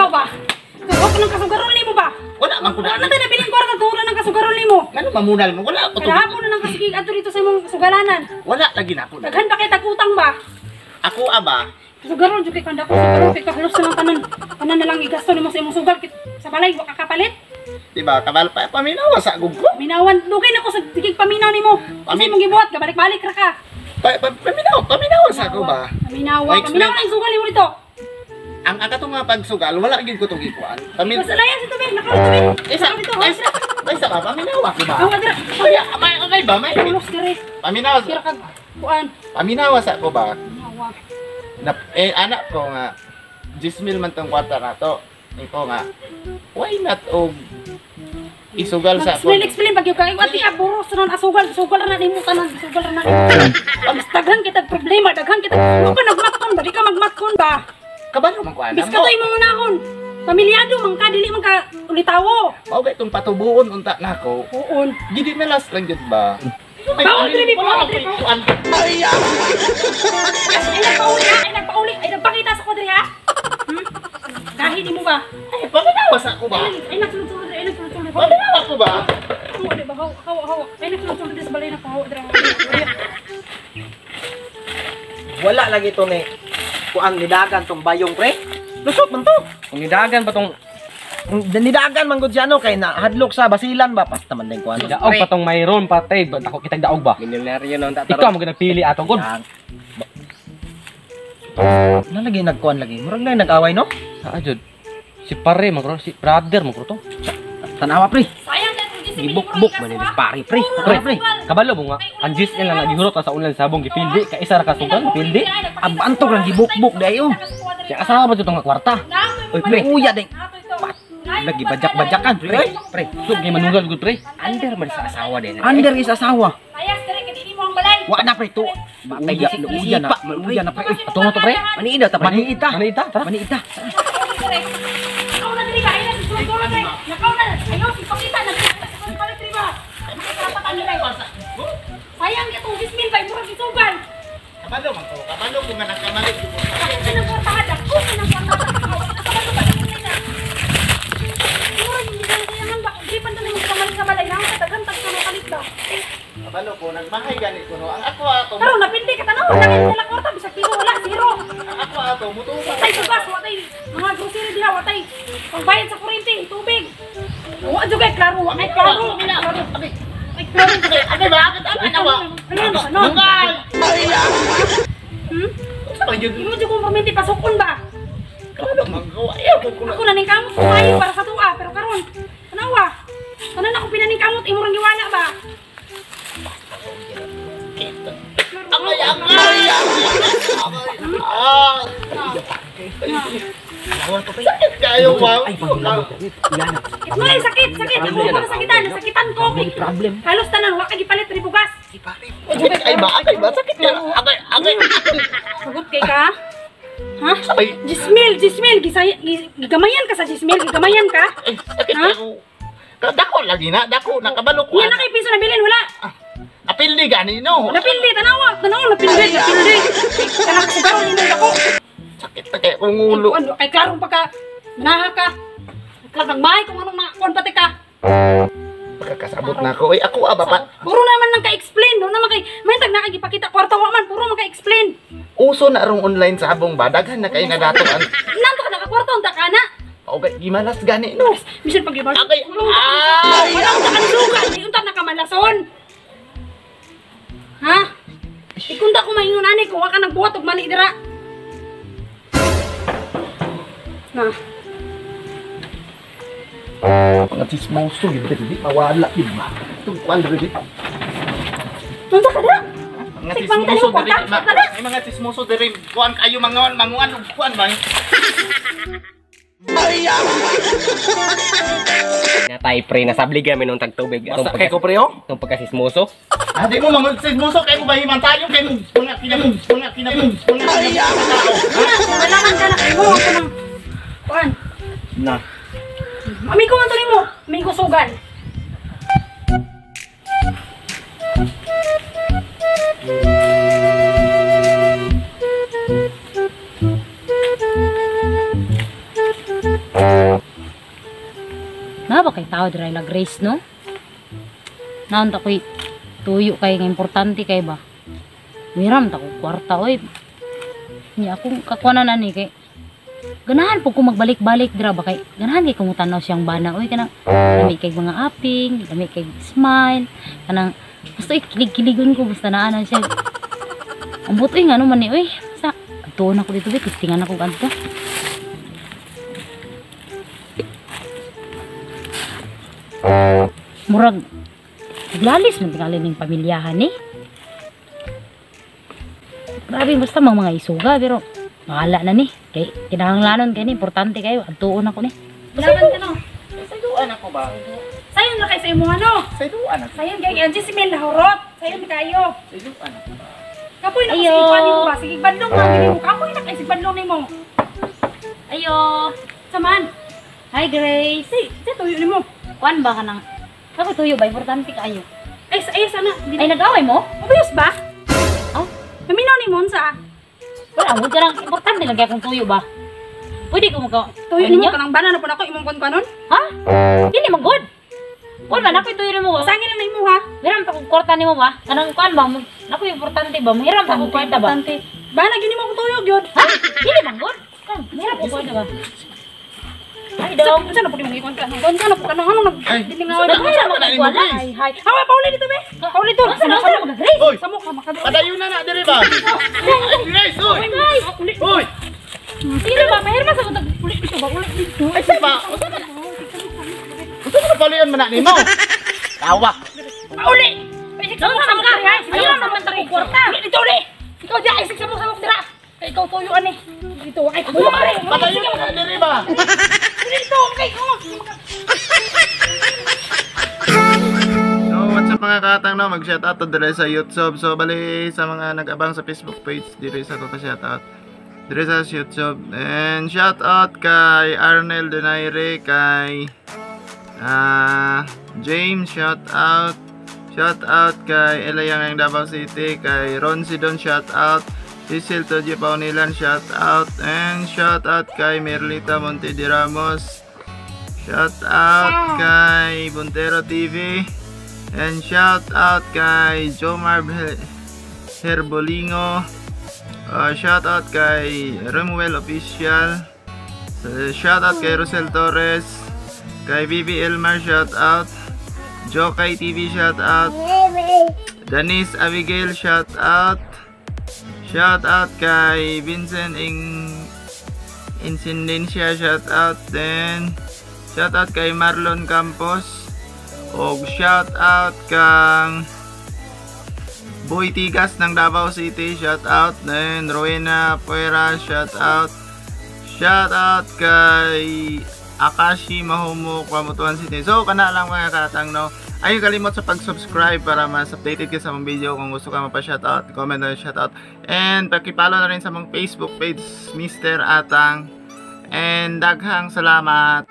Ikaw ba? Huwag ko ng kasugaron nimo ba? Wala man ko na. Ano tayo na piningkwarta tuhuran ng kasugaron nimo? Ano mamunal mo? Wala ko to. Kahapon na ng kasigig ato dito sa imong kasugalanan. Wala lagi na ako. Daghan pa kay tagutang ba? Ako aba. Kasugaron jud kay kanda ko kasugaron kay kahalos na lang tanan. Tanan na lang igasto nimo sa imong sugal sa balay wa ka kapalit. Diba? Kabal pa paminawa sa agog ko. Minawan dugay na ko sa tigig paminaw nimo. Kasi mong gibuhat ka balik-balik ra ka. Paminawa sa ako ba? Paminawa ang sugal nimo dito. Ang akato nga pagsugal, wala gid ko tong gikuan. Masalayan si Tubig, nakaw Tubig. Isa dito. Isa ba paminawa ko ba? Ang adra. May ba? May Tulos ka rin. paminawa. Kira ka kuan. Paminawa sa ako ba? Nawa. Anak ko nga 10,000 man tong kwarta na to. Iko nga. Why not og isugal sa ako? Explain pag yung kay wati ka buro sunan asugal na nimo tanan sugal na nimo. Mas daghan kita problema, daghan kita. Mo pa nagmatkon ba? Di ka magmatkon ba? Kabalo man ko ana. Bis ka to imong unahon. Pamilyado man ka dili man ka ulitawo. Mao ba itong patubuon unta nako? Uon. Gidi melas lang jud ba? Bawal dili po. Ay nagpauli. Ay nagpakita sa kodri ha. Kahit di mo ba? Ay paminawa sa ako ba? Ay nagsulod. Paminawa ko ba? Hawa di ba? Hawa. Ay nagsulod sa balay na pahawa dira. Wala lagi to ni kuan nidagan tong bayong pre. Lusot man to. Kung nidagan ba tong nidagan man gud siya no kay na hadlok sa basilan ba pas naman din kuan. Daog pa tong mayroon patay, ako kitang daog ba? Milyonaryo na ta. Ikaw mo ginapili ato gud. Na lagi nagkuan lagi. Murag na nag-away no? Saa jud. Si pare magro si brother magro to. Tanawa pre. Sayang ka kung gising Ibuk-buk man ni pare pre. Pre, kabalo mo nga. Anjis yan lang nagihurot sa ulan sabong gipildi ka isa ra ka sugal gipildi. Abantog lang gibuk-buk dayo. Siya asawa ba jud tong kwarta? Oy pre, uya ding. Lagi Lagi bajak-bajakan pre. Pre, Sug kay manugal gud pre. under man sa asawa din. Under is asawa. Layas diri ka dili mo ang balay. Wa na pre to. Uya, uya na. Uya na pre. Ato mo to pre. Maniida ta, maniita. Maniita, tara. Maniita. Nakaw na diri ka ay nagsulod kay. Nakaw na. Ayo si pakita na sa balik diri ba. Nakapatan nila. Sayang ka tong gismin bay murag isugal. Kabalo man ko. Kabalo ko nga nagkamali ko. Kasi nang kwartahan ako nang kwartahan. Nakabalo ba din nila. Murag hindi ka nayan ba. Di pa na mo kamali sa balay na katagan tag sa kalit ba. Kabalo ko nagmahay ganit ko no. Ang ako Pero napindi ka tanaw na kay nila kwarta bisag kilo wala zero. ang ako mutuwa. Watay tugas, watay mga grocery dila, watay pagbayad sa kuryente, tubig. Wa jud kay klaro, wa kay klaro. Ay klaro. Ano ba? Ano ba? Ano? Bungal! Ano jud ko perminti pasukon ba? Kabalo man ko. Ayaw ko Ako na ning kamot kumayo para sa tuwa, pero karon tanawa. Tanan ako pinaning kamot imong giwala ba? Amay! Ah! Sakit kayo, ma'am. Ay, paglaw. Yan. Itoy sakit. Ako ko nasakitan ko. Problem. Halos tanan wa kay gipalit ri bugas. Ay ba? Sakit ka. Agay. Sagot kay ka. Ha? Ay. Jismil, gigamayan ka sa Jismil, gigamayan ka? Ay, sakit kayo. Dako lagi na. Dako. Nakabalo ko. Yan na kay piso na bilin, wala. Napildi gani, no? Napildi, tanawa, napildi. Kanak sa garo, hindi ako. Sakit na kayo kung ulo. Ano, ay klarong pagka, manaha ka. Klarong mahay kung anong nakuan pati ka. Pagkakasabot na ako. Ay, ako pa. Puro naman nang ka-explain, no? Naman kay, may tag nakagipakita, kwarta wa man, puro man ka-explain. Uso na rong online sabong ba? Daghan na kayo nadatoan. Nanto ka nakakwarta, unta ka na. Okay, gimalas gani, no? Bisan pag ibas. Agay. Ay! Wala unta ka nasugan, di unta nakamalason. Ha? Ikunta ko maingunani kung wa ka nagbuhat og mali dira. Na. Mga chismoso, hindi mawala, diba? Itong kwan, diba? Unta ka dira? Mga Sige, chismoso, pangitali ko, diba? tara. May mga chismoso, diba? Kuan kayo, manguan, kuan ba? Natay pre, nasablig kami nung tagtubig. Basta kay ko, pre, oh? Itong pagkasismoso. Ah, di mo mga chismoso, kayo mo bahiman tayo, kayo mo, punga, kinabong. Wala man ka na kayo ako ng kuan. Na. Amigo man tuloy mo, amigo sugan. ba kay tao dira la Grace no? Naon ta koy tuyo kay nga importante kay ba. Miram ta ko kwarta oy. Nya akong kakuanan ani kay ganahan po ko magbalik-balik dira ba kay ganahan kay kung tanaw siyang bana oy kanang lami kay mga aping, lami kay smile, kanang gusto kilig-kiligon ko basta naanan siya. Ang butoy nga naman ni oy. Sa tuon ako dito kistingan ako kanto. Murag glalis man tingali ning pamilyahan ni. Grabe basta mga isuga pero mahala na ni. Kay kinahanglanon kay ni importante kayo. Adtuon ako ni. Laban ka no. Sayduan ako ba? Sayon na kay sa imo ano? Sayduan ako. Sayon kay Angie si Mel Lahorot. Sayon kayo. Sayduan ako ba? Kapoy na Ayo. kasi ipan mo ba? Sige bandong nga gini mo. Kapoy na kay si bandong nimo. Ayo. Saman. Hi, Grace. Sa tuyo nimo. Kuan ba ka nang... Kako tuyo ba? Importante kaayo. Ay sana. Ay, nag-away mo? Obvious ba? Oh, Maminaw ni mo sa wala mo. Karang importante lang kaya kung tuyo ba? Pwede ko magka... tuyo nimo kanang bana na po nako imong kon kanon. Ha? Dili man good. Kuan ba? Nakoy tuyo mo ba? Sangin na nimo ha. Hiram pa kung kwarta nimo ba? Kanang kuan ba? Nakoy importante ba? Hiram pa kung kwarta ba? Bana gini mo ko tuyo gyud. Ha? Dili man good. Hiram pa kung kwarta ba? Ay, dong. Sa na po mo ikon ka. Kon ka na po kanang ano nag Ay, diningaway. Naghiram mo kay wala. Ay, hi. Hawa Pauli dito be. Pauli dito. Asa na ako mag-Grace? Hoy! Samo ka makadto. Padayon na diri ba? Grace, hoy! Guys, Hoy! sino ba mahirma sa utag ulit dito ba? Ulit dito. Ay, sipa! Gusto mo na paliyon man na nimo? Tawak! Pauli. Isik sa mukha ka. Ayaw naman ta kung kwarta. Ulit dito ulit. Ikaw diya isik sa mukha dira. Kay ikaw tuyo ani. Dito ay tuyo ka rin. Padayon na diri ba? Dito kay ko. So, what's up mga katang no? Mag-shoutout to dire sa YouTube. So, bali sa mga nag-abang sa Facebook page, dire sa ko pa-shoutout. Dire sa YouTube. And shoutout kay Arnel Donaire, kay James, shoutout. Shoutout kay Elayang ng Davao City, kay Ron Sidon, shoutout. Cecil Toji Paunilan, shoutout. And shoutout kay Merlita Monte de Ramos. Shoutout kay Buntero TV. And shoutout kay Jomar Herbolingo. Shoutout kay Remuel Official. Shoutout kay Rosel Torres. Kay Bibi Elmar, shoutout. Jokay TV, shoutout. Danis Abigail, shoutout. Shoutout kay Vincent Incidencia, shoutout. Then shoutout kay Marlon Campos. Og shoutout kang Boy Tigas ng Davao City, shoutout. Then Rowena Puera, shoutout. Shoutout kay Akashi Mahumo, Kwamutuan City. So kana lang mga katang no. Ayun, kalimot sa pag-subscribe para mas updated ka sa mga video. Kung gusto ka mapa-shoutout, comment na shoutout. And pakipollow na rin sa mga Facebook page, Mr. Atang. And daghang salamat.